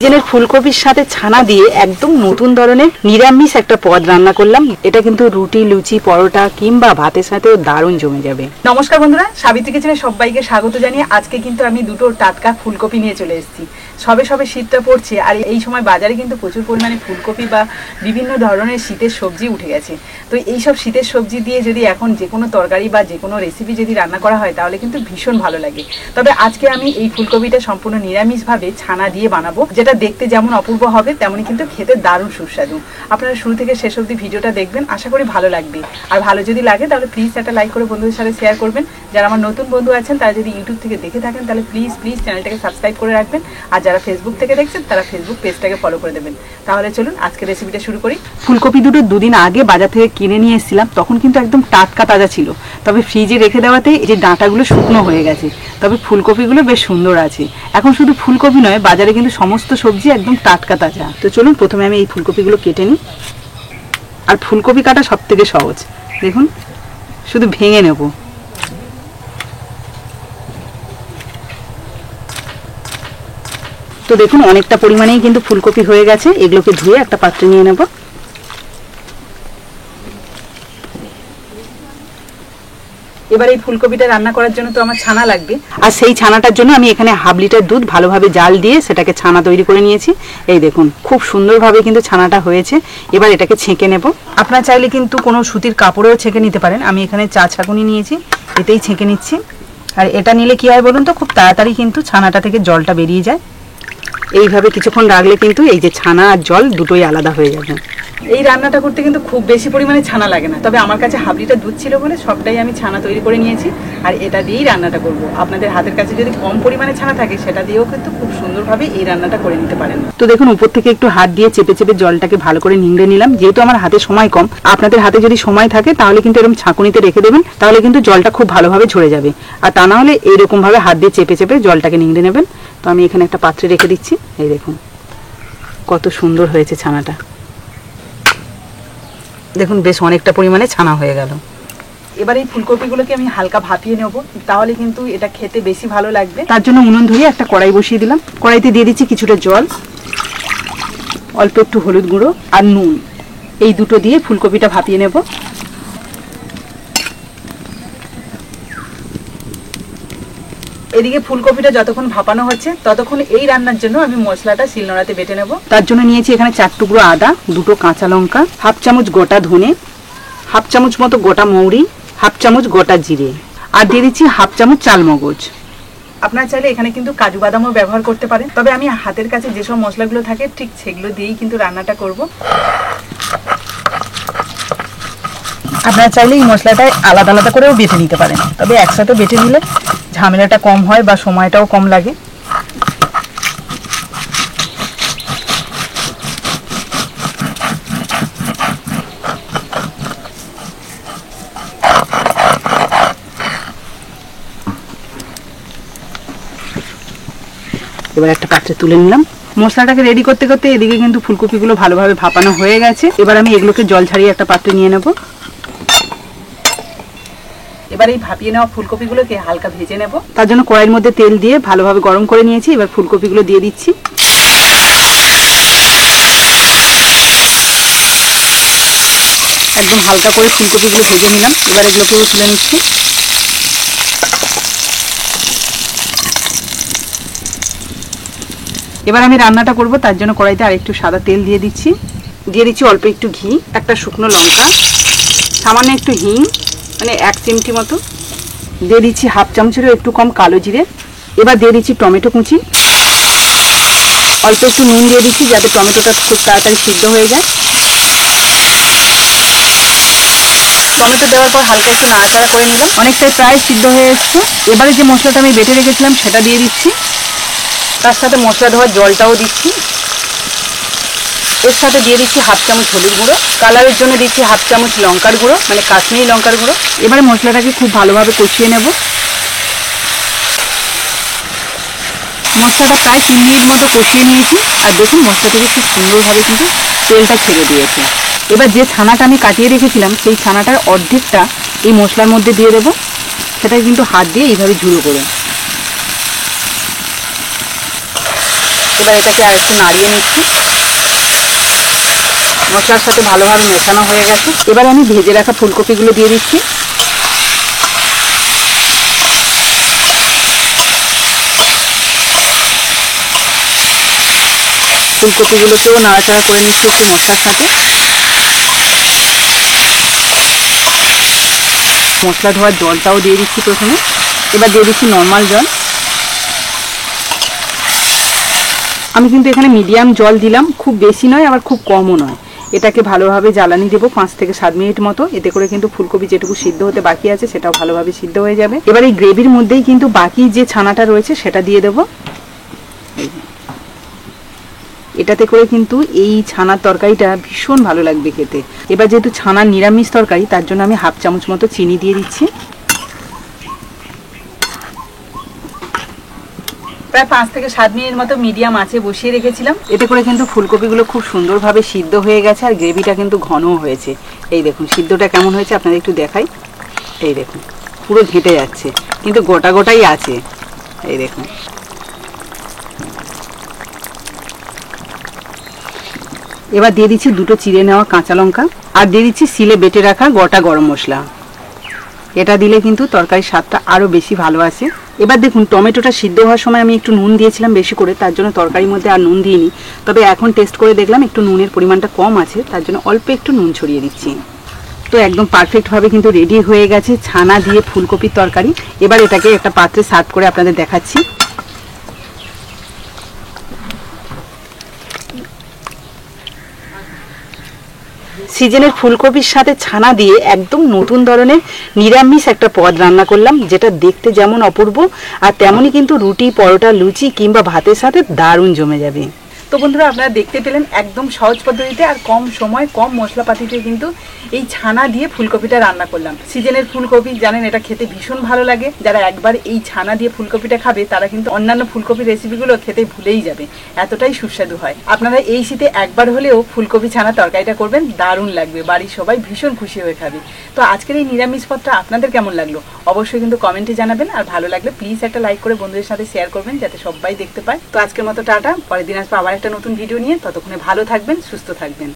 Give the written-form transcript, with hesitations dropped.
সিজনের ফুলকপির সাথে ছানা দিয়ে একদম নতুন ধরনের নিরামিষ একটা পদ রান্না করলাম। এটা কিন্তু রুটি, লুচি, পরোটা কিংবা ভাতের সাথেও দারুণ জমে যাবে। নমস্কার বন্ধুরা, সাবিত্রী কিচেনে সবাইকে স্বাগত জানিয়ে আজকে কিন্তু আমি দুটো টাটকা ফুলকপি নিয়ে চলে এসেছি। সবে সবে শীতটা পড়ছে আর এই সময় বাজারে কিন্তু প্রচুর পরিমাণে ফুলকপি বা বিভিন্ন ধরনের শীতের সবজি উঠে গেছে। তো এই সব শীতের সবজি দিয়ে যদি এখন যে কোনো তরকারি বা যে কোনো রেসিপি যদি রান্না করা হয় তাহলে কিন্তু ভীষণ ভালো লাগে। তবে আজকে আমি এই ফুলকপিটা সম্পূর্ণ নিরামিষভাবে ছানা দিয়ে বানাবো, যেটা দেখতে যেমন অপূর্ব হবে তেমনই কিন্তু খেতে দারুণ সুস্বাদু। আপনারা শুরু থেকে শেষ অবধি ভিডিওটা দেখবেন, আশা করি ভালো লাগবে। আর ভালো যদি লাগে তাহলে প্লিজ একটা লাইক করে বন্ধুদের সাথে শেয়ার করবেন। যারা আমার নতুন বন্ধু আছেন তারা যদি ইউটিউব থেকে দেখে থাকেন তাহলে প্লিজ চ্যানেলটাকে সাবস্ক্রাইব করে রাখবেন। আর যারা ফেসবুক থেকে দেখছেন তারা ফেসবুক পেজটাকে ফলো করে দেবেন। তাহলে চলুন আজকে রেসিপিটা শুরু করি। ফুলকপি দুটো দুদিন আগে বাজার থেকে কিনে নিয়ে এসেছিলাম, তখন কিন্তু একদম টাটকা তাজা ছিল। তবে ফ্রিজে রেখে দেওয়াতে এই যে ডাঁটাগুলো শুকনো হয়ে গেছে, তবে ফুলকপিগুলো বেশ সুন্দর আছে। এখন শুধু ফুলকপি নয়, বাজারে কিন্তু সমস্ত সবজি একদম টাটকা তাজা। তো চলুন প্রথমে আমি এই ফুলকপিগুলো কেটে নিই। আর ফুলকপি কাটা সব থেকে সহজ, দেখুন শুধু ভেঙে নেব। তো দেখুন অনেকটা পরিমাণেই কিন্তু ফুলকপি হয়ে গেছে, এগুলোকে ধুয়ে একটা পাত্রে নিয়ে নেব। এবার এই ফুলকপিটা রান্না করার জন্য তো আমার ছানা লাগবে, আর সেই ছানাটার জন্য আমি এখানে হাফ লিটার দুধ ভালোভাবে জাল দিয়ে সেটাকে ছানা তৈরি করে নিয়েছি। এই দেখুন খুব সুন্দরভাবে কিন্তু ছানাটা হয়েছে। এবার এটাকে ছেঁকে নেব। আপনারা চাইলে কিন্তু কোনো সুতির কাপড়েও ছেঁকে নিতে পারেন। আমি এখানে চা ছাঁকুনি নিয়েছি, এতেই ছেঁকে নিচ্ছি। আর এটা নিলে কি হয় বলুন তো, খুব তাড়াতাড়ি কিন্তু ছানাটা থেকে জলটা বেরিয়ে যায়। এইভাবে কিছুক্ষণ রাখলে কিন্তু এই যে ছানা আর জল দুটোই আলাদা হয়ে যাবে। এই রান্নাটা করতে কিন্তু খুব বেশি পরিমাণে ছানা লাগে না, তবে আমার কাছে হাফ লিটার দুধ ছিল বলে সবটাই আমি ছানা তৈরি করে নিয়েছি। আর এটা দিয়েই রান্নাটা করব। আপনাদের হাতের কাছে যদি কম পরিমাণে ছানা থাকে সেটা দিয়েও কিন্তু খুব সুন্দরভাবে এই রান্নাটা করে নিতে পারেন। তো দেখুন উপর থেকে একটু হাত দিয়ে চেপে চেপে জলটাকে ভালো করে নিংড়ে নিলাম। যেহেতু আমার হাতে সময় কম, আপনাদের হাতে যদি সময় থাকে তাহলে কিন্তু এরকম ছাঁকুনিতে রেখে দেবেন, তাহলে কিন্তু জলটা খুব ভালোভাবে ঝরে যাবে। আর তা না হলে এইরকম ভাবে হাত দিয়ে চেপে চেপে জলটাকে নিংড়ে নেবেন। তো আমি এখানে একটা পাত্রে রেখে দিচ্ছি। এই দেখুন কত সুন্দর হয়েছে ছানাটা। দেখুন বেশ অনেকটা পরিমাণে ছানা হয়ে গেল। এবার এই ফুলকপিগুলোকে আমি হালকা ভাপিয়ে নেব, তাহলে কিন্তু এটা খেতে বেশি ভালো লাগবে। তার জন্য উনুন ধরিয়ে একটা কড়াই বসিয়ে দিলাম। কড়াইতে দিয়ে দিচ্ছি কিছুটা জল, অল্প একটু হলুদ গুঁড়ো আর নুন। এই দুটো দিয়ে ফুলকপিটা ভাপিয়ে নেব। এদিকে ফুলকপিটা যতক্ষণ ভাপানো হচ্ছে ততক্ষণ এই রান্নার জন্য আমি মশলাটা শিলনোড়াতে বেটে নেব। তার জন্য নিয়েছি এখানে 4 টুকরো আদা, 2টো কাঁচা লঙ্কা, হাফ চামচ গোটা ধনে, হাফ চামচ মতো গোটা মৌরি, হাফ চামচ গোটা জিরে, আর দিয়ে দিচ্ছি হাফ চামচ চালমগজ। আপনারা চাইলে এখানে কিন্তু কাজু বাদামও ব্যবহার করতে পারেন, তবে আমি হাতের কাছে যেসব মশলাগুলো থাকে ঠিক সেগুলো দিয়েই কিন্তু রান্নাটা করব। আপনারা চাইলে এই মশলাটা আলাদা আলাদা করেও বেটে নিতে পারেন, তবে একসাথে বেটে নিলে ঝামেলাটা কম হয় বা সময়টাও কম লাগে। এবার একটা পাত্রে তুলে নিলাম। মশলাটাকে রেডি করতে করতে এদিকে কিন্তু ফুলকপিগুলো ভালোভাবে ভাপানো হয়ে গেছে। এবার আমি এগুলোকে জল ছাড়িয়ে একটা পাত্রে নিয়ে নেব। এবার এই ভাপিয়ে নেওয়া ফুলকপিগুলোকে হালকা ভেজে নেব। তার জন্য কড়াইয়ের মধ্যে তেল দিয়ে ভালোভাবে গরম করে নিয়েছি। এবার ফুলকপিগুলো দিয়ে দিচ্ছি। একদম হালকা করে ফুলকপিগুলো ভেজে নিলাম। এবার এগুলোকেও তুলে নিচ্ছি। এবার আমি রান্নাটা করব, তার জন্য কড়াইতে আরেকটু সাদা তেল দিয়ে দিচ্ছি। দিয়ে দিচ্ছি অল্প একটু ঘি, একটা শুকনো লঙ্কা, সামান্য একটু হিং মানে 1 চিমটি মতো, দিয়ে দিচ্ছি হাফ চামচেরও একটু কম কালো জিরে। এবার দিয়ে দিচ্ছি টমেটো কুচি, অল্প একটু নুন দিয়ে দিচ্ছি যাতে টমেটোটা খুব তাড়াতাড়ি সিদ্ধ হয়ে যায়। টমেটো দেওয়ার পর হালকা একটু নাড়াচাড়া করে নিলাম। অনেকটাই প্রায় সিদ্ধ হয়ে এসছে। এবারে যে মশলাটা আমি বেটে রেখেছিলাম সেটা দিয়ে দিচ্ছি, তার সাথে মশলা ধোয়ার জলটাও দিচ্ছি। এর সাথে দিয়ে দিচ্ছি হাফ চামচ হলুদ গুঁড়ো, কালারের জন্য দিচ্ছি হাফ চামচ লঙ্কার গুঁড়ো মানে কাশ্মীরি লঙ্কার গুঁড়ো। এবারে মশলাটাকে খুব ভালোভাবে কষিয়ে নেব। মশলাটা প্রায় 3 মিনিট মতো কষিয়ে নিয়েছি। আর দেখুন মশলা থেকে খুব সুন্দরভাবে কিন্তু তেলটা ছেড়ে দিয়েছে। এবার যে ছানাটা আমি কাটিয়ে রেখেছিলাম সেই ছানাটার অর্ধেকটা এই মশলার মধ্যে দিয়ে দেবো। সেটা কিন্তু হাত দিয়ে এইভাবে ঝুড়ো করে এবার এটাকে আর একটু নাড়িয়ে নিচ্ছি। মশলার সাথে ভালোভাবে মেশানো হয়ে গেছে। এবার আমি ভেজে রাখা ফুলকপিগুলো দিয়ে দিচ্ছি। ফুলকপিগুলোকেও নাড়াচাড়া করে নিচ্ছি একটু মশলার সাথে। মশলা ধোয়ার জলটাও দিয়ে দিচ্ছি প্রথমে। এবার দিয়ে দিচ্ছি নর্মাল জল। আমি কিন্তু এখানে মিডিয়াম জল দিলাম, খুব বেশি নয় আবার খুব কমও নয়। এটাকে ভালোভাবে জ্বালানি দেবো 5 থেকে 7 মিনিট মতো। এতে করে কিন্তু ফুলকপি যেটুকু সিদ্ধ হতে বাকি আছে সেটাও ভালোভাবে সিদ্ধ হয়ে যাবে। এবার এই গ্রেভির মধ্যেই কিন্তু বাকি যে ছানাটা রয়েছে সেটা দিয়ে দেবো। এটাতে করে কিন্তু এই ছানার তরকারিটা ভীষণ ভালো লাগবে খেতে। এবার যেহেতু ছানার নিরামিষ তরকারি, তার জন্য আমি হাফ চামচ মতো চিনি দিয়ে দিচ্ছি। প্রায় 5 থেকে 7 মিনিট মতো মিডিয়াম আঁচে বসিয়ে রেখেছিলাম। এতে করে কিন্তু ফুলকপিগুলো খুব সুন্দরভাবে সিদ্ধ হয়ে গেছে আর গ্রেভিটা কিন্তু ঘনও হয়েছে। এই দেখুন সিদ্ধটা কেমন হয়েছে আপনাদের একটু দেখাই। এই দেখুন পুরো ঘেঁটে যাচ্ছে, কিন্তু গোটা গোটাই আছে। এই দেখুন এবার দিয়ে দিচ্ছি 2টো চিড়ে নেওয়া কাঁচা লঙ্কা আর দিয়ে দিচ্ছি সিলে বেটে রাখা গোটা গরম মশলা। এটা দিলে কিন্তু তরকারির স্বাদটা আরও বেশি ভালো আসে। এবার দেখুন টমেটোটা সিদ্ধ হওয়ার সময় আমি একটু নুন দিয়েছিলাম বেশি করে, তার জন্য তরকারির মধ্যে আর নুন দিইনি। তবে এখন টেস্ট করে দেখলাম একটু নুনের পরিমাণটা কম আছে, তার জন্য অল্প একটু নুন ছড়িয়ে দিচ্ছি। তো একদম পারফেক্টভাবে কিন্তু রেডি হয়ে গেছে ছানা দিয়ে ফুলকপির তরকারি। এবার এটাকে একটা পাত্রে সার্ভ করে আপনাদের দেখাচ্ছি। সিজনের ফুলকপির সাথে ছানা দিয়ে একদম নতুন ধরনের নিরামিষ একটা পদ রান্না করলাম, যেটা দেখতে যেমন অপূর্ব আর তেমনই কিন্তু রুটি, পরোটা, লুচি কিংবা ভাতের সাথে দারুণ জমে যাবে। তো বন্ধুরা আপনারা দেখতে পেলেন একদম সহজ পদ্ধতিতে আর কম সময় কম মশলাপাতিতে কিন্তু এই ছানা দিয়ে ফুলকপিটা রান্না করলাম। সিজনের ফুলকপি জানেন এটা খেতে ভীষণ ভালো লাগে। যারা একবার এই ছানা দিয়ে ফুলকপিটা খাবে তারা কিন্তু অন্যান্য ফুলকপির রেসিপিগুলো খেতে ভুলেই যাবে, এতটাই সুস্বাদু হয়। আপনারা এই শীতে একবার হলেও ফুলকপি ছানা তরকারিটা করবেন, দারুণ লাগবে, বাড়ির সবাই ভীষণ খুশি হয়ে খাবে। তো আজকের এই নিরামিষ পদটা আপনাদের কেমন লাগলো অবশ্যই কিন্তু কমেন্টে জানাবেন। আর ভালো লাগলে প্লিজ একটা লাইক করে বন্ধুদের সাথে শেয়ার করবেন যাতে সবাই দেখতে পায়। তো আজকের মতো টাটা, পরের দিন আসবো আবার একটা নতুন ভিডিও নিয়ে। ততক্ষণে ভালো থাকবেন, সুস্থ থাকবেন।